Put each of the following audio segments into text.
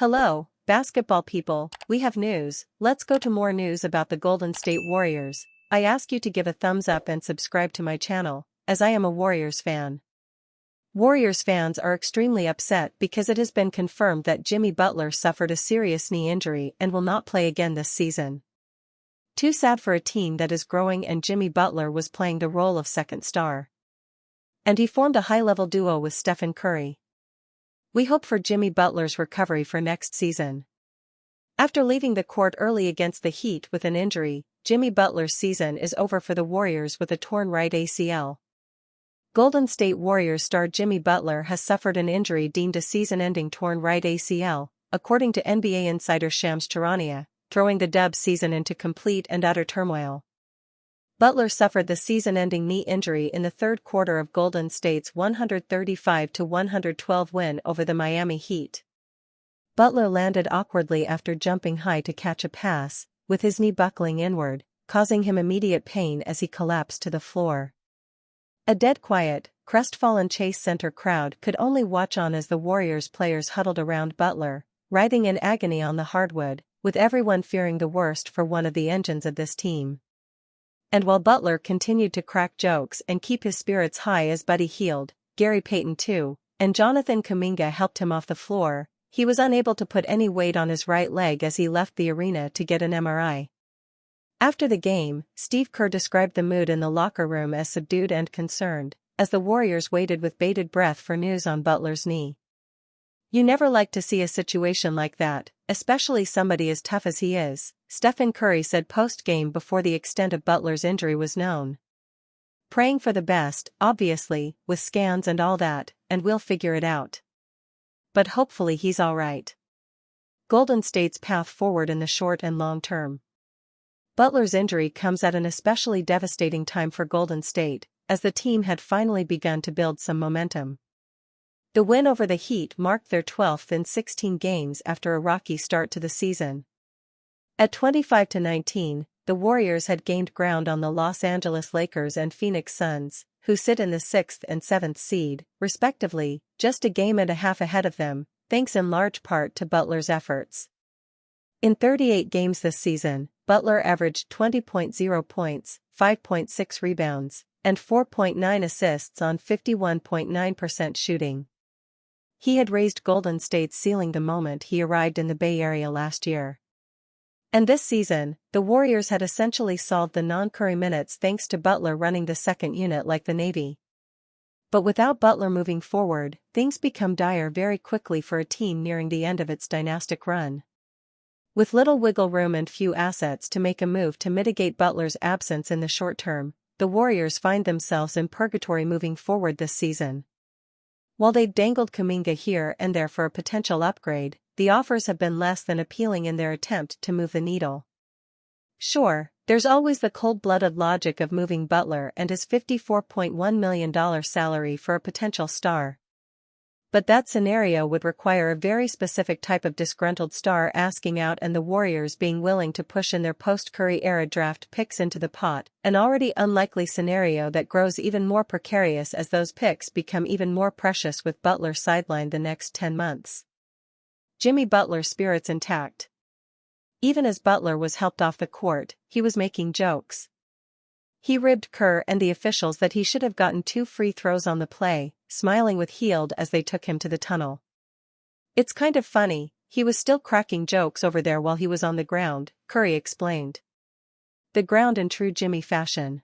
Hello, basketball people, we have news. Let's go to more news about the Golden State Warriors. I ask you to give a thumbs up and subscribe to my channel, as I am a Warriors fan. Warriors fans are extremely upset because it has been confirmed that Jimmy Butler suffered a serious knee injury and will not play again this season. Too sad for a team that is growing, and Jimmy Butler was playing the role of second star. And he formed a high-level duo with Stephen Curry. We hope for Jimmy Butler's recovery for next season. After leaving the court early against the Heat with an injury, Jimmy Butler's season is over for the Warriors with a torn right ACL. Golden State Warriors star Jimmy Butler has suffered an injury deemed a season-ending torn right ACL, according to NBA insider Shams Charania, throwing the Dubs season into complete and utter turmoil. Butler suffered the season-ending knee injury in the third quarter of Golden State's 135-112 win over the Miami Heat. Butler landed awkwardly after jumping high to catch a pass, with his knee buckling inward, causing him immediate pain as he collapsed to the floor. A dead quiet, crestfallen Chase Center crowd could only watch on as the Warriors players huddled around Butler, writhing in agony on the hardwood, with everyone fearing the worst for one of the engines of this team. And while Butler continued to crack jokes and keep his spirits high as Buddy healed, Gary Payton too, and Jonathan Kuminga helped him off the floor, he was unable to put any weight on his right leg as he left the arena to get an MRI. After the game, Steve Kerr described the mood in the locker room as subdued and concerned, as the Warriors waited with bated breath for news on Butler's knee. "You never like to see a situation like that, especially somebody as tough as he is," Stephen Curry said post-game before the extent of Butler's injury was known. "Praying for the best, obviously, with scans and all that, and we'll figure it out. But hopefully he's all right." Golden State's path forward in the short and long term. Butler's injury comes at an especially devastating time for Golden State, as the team had finally begun to build some momentum. The win over the Heat marked their 12th in 16 games after a rocky start to the season. At 25-19, the Warriors had gained ground on the Los Angeles Lakers and Phoenix Suns, who sit in the 6th and 7th seed, respectively, just a game and a half ahead of them, thanks in large part to Butler's efforts. In 38 games this season, Butler averaged 20.0 points, 5.6 rebounds, and 4.9 assists on 51.9% shooting. He had raised Golden State's ceiling the moment he arrived in the Bay Area last year. And this season, the Warriors had essentially solved the non-Curry minutes thanks to Butler running the second unit like the Navy. But without Butler moving forward, things become dire very quickly for a team nearing the end of its dynastic run. With little wiggle room and few assets to make a move to mitigate Butler's absence in the short term, the Warriors find themselves in purgatory moving forward this season. While they've dangled Kuminga here and there for a potential upgrade, the offers have been less than appealing in their attempt to move the needle. Sure, there's always the cold-blooded logic of moving Butler and his $54.1 million salary for a potential star. But that scenario would require a very specific type of disgruntled star asking out and the Warriors being willing to push in their post-Curry era draft picks into the pot, an already unlikely scenario that grows even more precarious as those picks become even more precious with Butler sidelined the next 10 months. Jimmy Butler's spirits intact. Even as Butler was helped off the court, he was making jokes. He ribbed Kerr and the officials that he should have gotten 2 free throws on the play, smiling with Hield as they took him to the tunnel. "It's kind of funny, he was still cracking jokes over there while he was on the ground," Curry explained. The ground in true Jimmy fashion.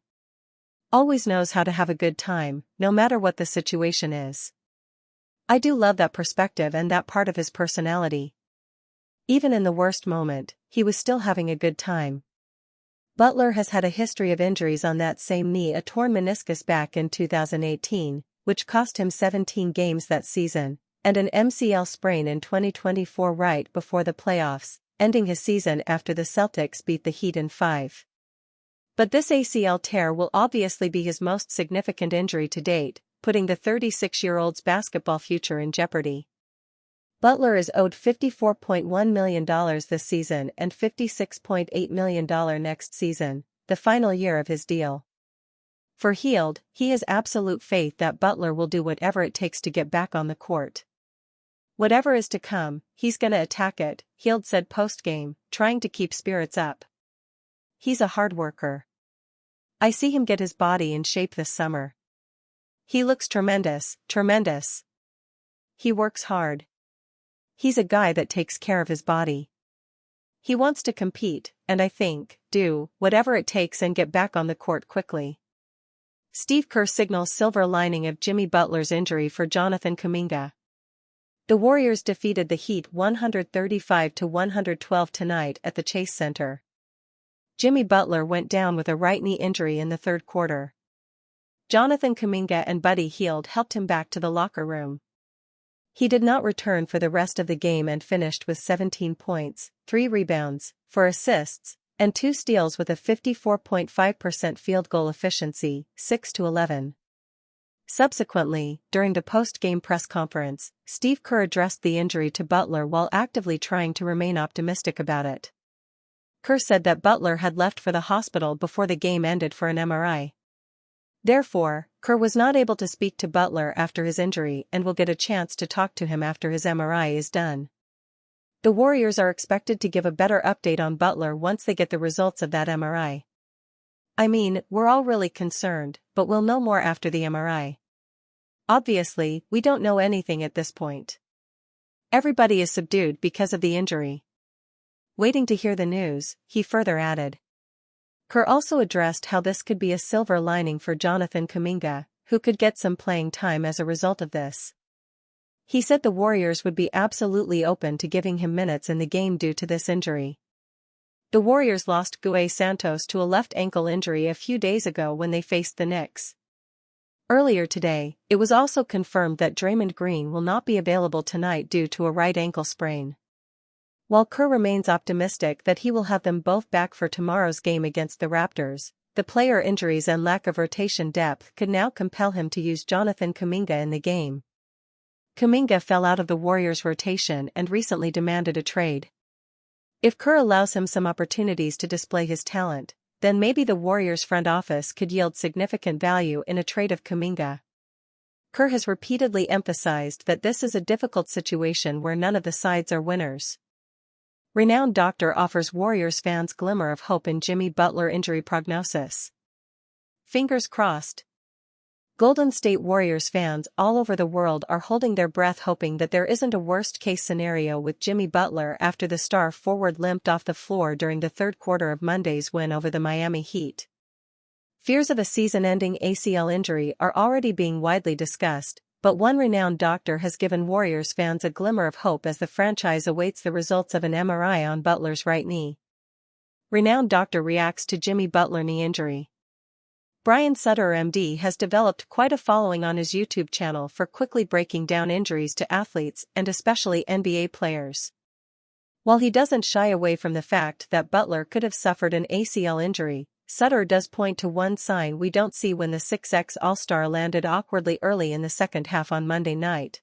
Always knows how to have a good time, no matter what the situation is. I do love that perspective and that part of his personality. Even in the worst moment, he was still having a good time. Butler has had a history of injuries on that same knee, a torn meniscus back in 2018, which cost him 17 games that season, and an MCL sprain in 2024 right before the playoffs, ending his season after the Celtics beat the Heat in 5. But this ACL tear will obviously be his most significant injury to date, putting the 36-year-old's basketball future in jeopardy. Butler is owed $54.1 million this season and $56.8 million next season, the final year of his deal. For Hield, he has absolute faith that Butler will do whatever it takes to get back on the court. Whatever is to come, he's gonna attack it, Hield said post-game, trying to keep spirits up. He's a hard worker. I see him get his body in shape this summer. He looks tremendous, tremendous. He works hard. He's a guy that takes care of his body. He wants to compete, and I think, do whatever it takes and get back on the court quickly. Steve Kerr signals silver lining of Jimmy Butler's injury for Jonathan Kuminga. The Warriors defeated the Heat 135-112 tonight at the Chase Center. Jimmy Butler went down with a right knee injury in the third quarter. Jonathan Kuminga and Buddy Hield helped him back to the locker room. He did not return for the rest of the game and finished with 17 points, 3 rebounds, 4 assists, and 2 steals with a 54.5% field goal efficiency, 6-11. Subsequently, during the post-game press conference, Steve Kerr addressed the injury to Butler while actively trying to remain optimistic about it. Kerr said that Butler had left for the hospital before the game ended for an MRI. Therefore, Kerr was not able to speak to Butler after his injury and will get a chance to talk to him after his MRI is done. The Warriors are expected to give a better update on Butler once they get the results of that MRI. I mean, we're all really concerned, but we'll know more after the MRI. Obviously, we don't know anything at this point. Everybody is subdued because of the injury. Waiting to hear the news, he further added. Kerr also addressed how this could be a silver lining for Jonathan Kuminga, who could get some playing time as a result of this. He said the Warriors would be absolutely open to giving him minutes in the game due to this injury. The Warriors lost Gue Santos to a left ankle injury a few days ago when they faced the Knicks. Earlier today, it was also confirmed that Draymond Green will not be available tonight due to a right ankle sprain. While Kerr remains optimistic that he will have them both back for tomorrow's game against the Raptors, the player injuries and lack of rotation depth could now compel him to use Jonathan Kuminga in the game. Kuminga fell out of the Warriors' rotation and recently demanded a trade. If Kerr allows him some opportunities to display his talent, then maybe the Warriors' front office could yield significant value in a trade of Kuminga. Kerr has repeatedly emphasized that this is a difficult situation where none of the sides are winners. Renowned doctor offers Warriors fans glimmer of hope in Jimmy Butler injury prognosis. Fingers crossed. Golden State Warriors fans all over the world are holding their breath hoping that there isn't a worst-case scenario with Jimmy Butler after the star forward limped off the floor during the third quarter of Monday's win over the Miami Heat. Fears of a season-ending ACL injury are already being widely discussed, but one renowned doctor has given Warriors fans a glimmer of hope as the franchise awaits the results of an MRI on Butler's right knee. Renowned doctor reacts to Jimmy Butler knee injury. Brian Sutter MD has developed quite a following on his YouTube channel for quickly breaking down injuries to athletes and especially NBA players. While he doesn't shy away from the fact that Butler could have suffered an ACL injury, Sutter does point to one sign we don't see when the 6X All-Star landed awkwardly early in the second half on Monday night.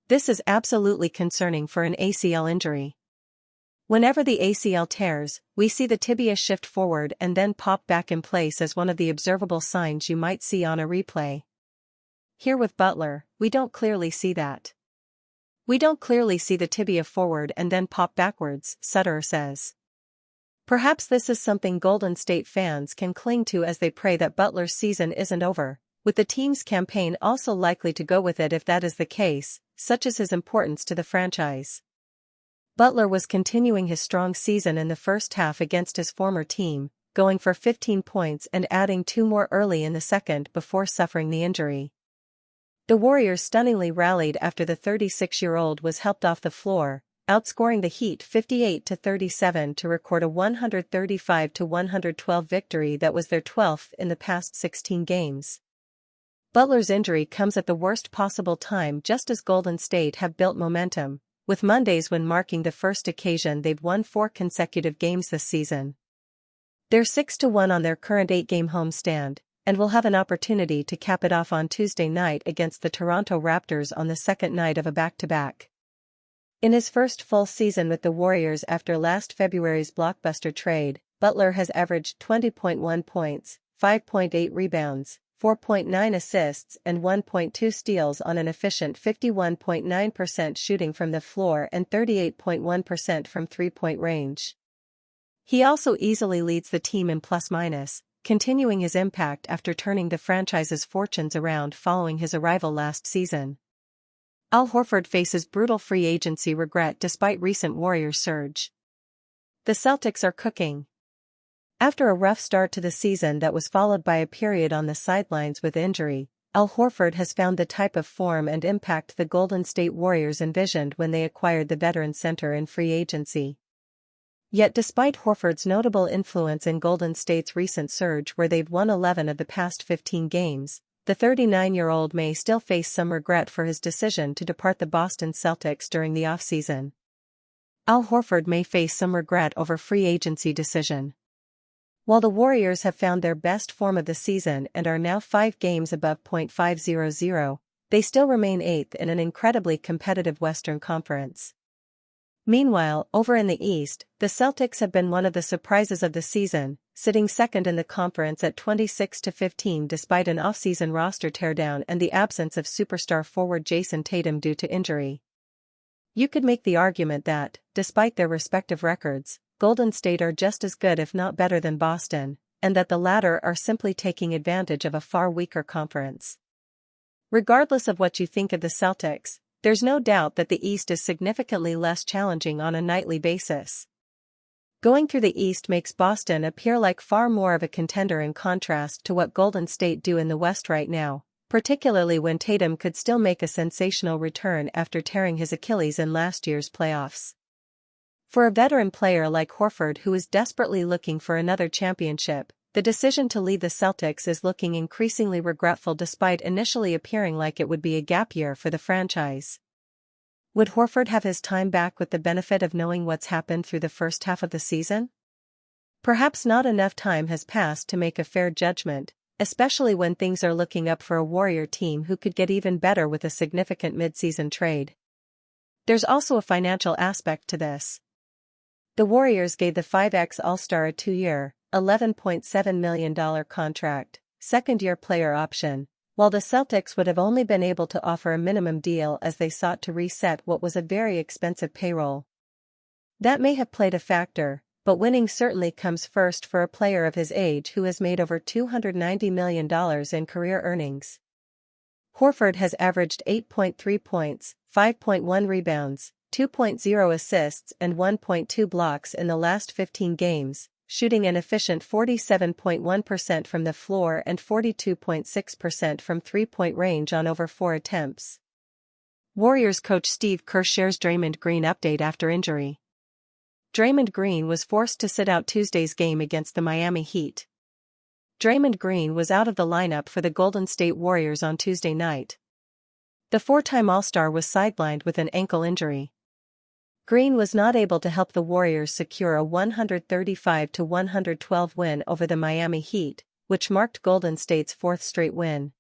This is absolutely concerning for an ACL injury. Whenever the ACL tears, we see the tibia shift forward and then pop back in place as one of the observable signs you might see on a replay. Here with Butler, we don't clearly see that. We don't clearly see the tibia forward and then pop backwards, Sutter says. Perhaps this is something Golden State fans can cling to as they pray that Butler's season isn't over, with the team's campaign also likely to go with it if that is the case, such is his importance to the franchise. Butler was continuing his strong season in the first half against his former team, going for 15 points and adding 2 more early in the second before suffering the injury. The Warriors stunningly rallied after the 36-year-old was helped off the floor, outscoring the Heat 58-37 to record a 135-112 victory that was their 12th in the past 16 games. Butler's injury comes at the worst possible time just as Golden State have built momentum, with Monday's win marking the first occasion they've won 4 consecutive games this season. They're 6-1 on their current 8-game homestand, and will have an opportunity to cap it off on Tuesday night against the Toronto Raptors on the second night of a back-to-back. In his first full season with the Warriors after last February's blockbuster trade, Butler has averaged 20.1 points, 5.8 rebounds, 4.9 assists and 1.2 steals on an efficient 51.9% shooting from the floor and 38.1% from three-point range. He also easily leads the team in plus-minus, continuing his impact after turning the franchise's fortunes around following his arrival last season. Al Horford faces brutal free agency regret despite recent Warriors surge. The Celtics are cooking. After a rough start to the season that was followed by a period on the sidelines with injury, Al Horford has found the type of form and impact the Golden State Warriors envisioned when they acquired the veteran center in free agency. Yet despite Horford's notable influence in Golden State's recent surge where they've won 11 of the past 15 games, the 39-year-old may still face some regret for his decision to depart the Boston Celtics during the offseason. Al Horford may face some regret over free agency decision. While the Warriors have found their best form of the season and are now 5 games above .500, they still remain 8th in an incredibly competitive Western Conference. Meanwhile, over in the East, the Celtics have been one of the surprises of the season, sitting second in the conference at 26-15 despite an offseason roster teardown and the absence of superstar forward Jason Tatum due to injury. You could make the argument that, despite their respective records, Golden State are just as good if not better than Boston, and that the latter are simply taking advantage of a far weaker conference. Regardless of what you think of the Celtics, there's no doubt that the East is significantly less challenging on a nightly basis. Going through the East makes Boston appear like far more of a contender in contrast to what Golden State do in the West right now, particularly when Tatum could still make a sensational return after tearing his Achilles in last year's playoffs. For a veteran player like Horford who is desperately looking for another championship, the decision to leave the Celtics is looking increasingly regretful despite initially appearing like it would be a gap year for the franchise. Would Horford have his time back with the benefit of knowing what's happened through the first half of the season? Perhaps not enough time has passed to make a fair judgment, especially when things are looking up for a Warrior team who could get even better with a significant mid-season trade. There's also a financial aspect to this. The Warriors gave the 5X All-Star a 2-year, $11.7 million contract, second-year player option, while the Celtics would have only been able to offer a minimum deal as they sought to reset what was a very expensive payroll. That may have played a factor, but winning certainly comes first for a player of his age who has made over $290 million in career earnings. Horford has averaged 8.3 points, 5.1 rebounds, 2.0 assists and 1.2 blocks in the last 15 games, shooting an efficient 47.1% from the floor and 42.6% from three-point range on over 4 attempts. Warriors coach Steve Kerr shares Draymond Green update after injury. Draymond Green was forced to sit out Tuesday's game against the Miami Heat. Draymond Green was out of the lineup for the Golden State Warriors on Tuesday night. The 4-time All-Star was sidelined with an ankle injury. Green was not able to help the Warriors secure a 135-112 win over the Miami Heat, which marked Golden State's 4th straight win.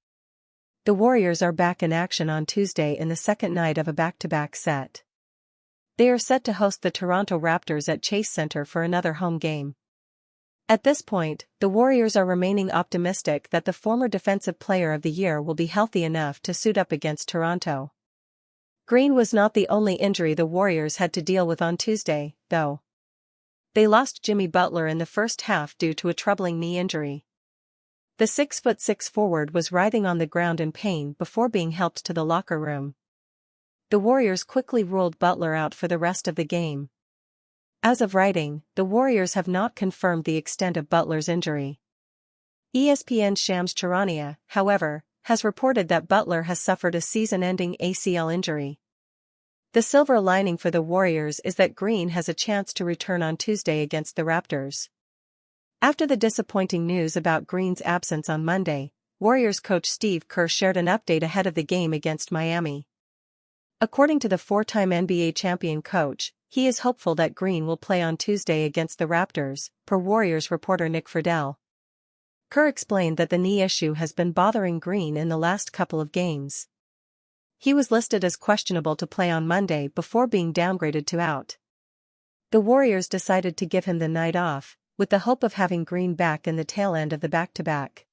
The Warriors are back in action on Tuesday in the second night of a back-to-back set. They are set to host the Toronto Raptors at Chase Center for another home game. At this point, the Warriors are remaining optimistic that the former Defensive Player of the Year will be healthy enough to suit up against Toronto. Green was not the only injury the Warriors had to deal with on Tuesday, though. They lost Jimmy Butler in the first half due to a troubling knee injury. The 6'6" forward was writhing on the ground in pain before being helped to the locker room. The Warriors quickly ruled Butler out for the rest of the game. As of writing, the Warriors have not confirmed the extent of Butler's injury. ESPN's Shams Charania, however, has reported that Butler has suffered a season-ending ACL injury. The silver lining for the Warriors is that Green has a chance to return on Tuesday against the Raptors. After the disappointing news about Green's absence on Monday, Warriors coach Steve Kerr shared an update ahead of the game against Miami. According to the 4-time NBA champion coach, he is hopeful that Green will play on Tuesday against the Raptors, per Warriors reporter Nick Friedel. Kerr explained that the knee issue has been bothering Green in the last couple of games. He was listed as questionable to play on Monday before being downgraded to out. The Warriors decided to give him the night off, with the hope of having Green back in the tail end of the back-to-back.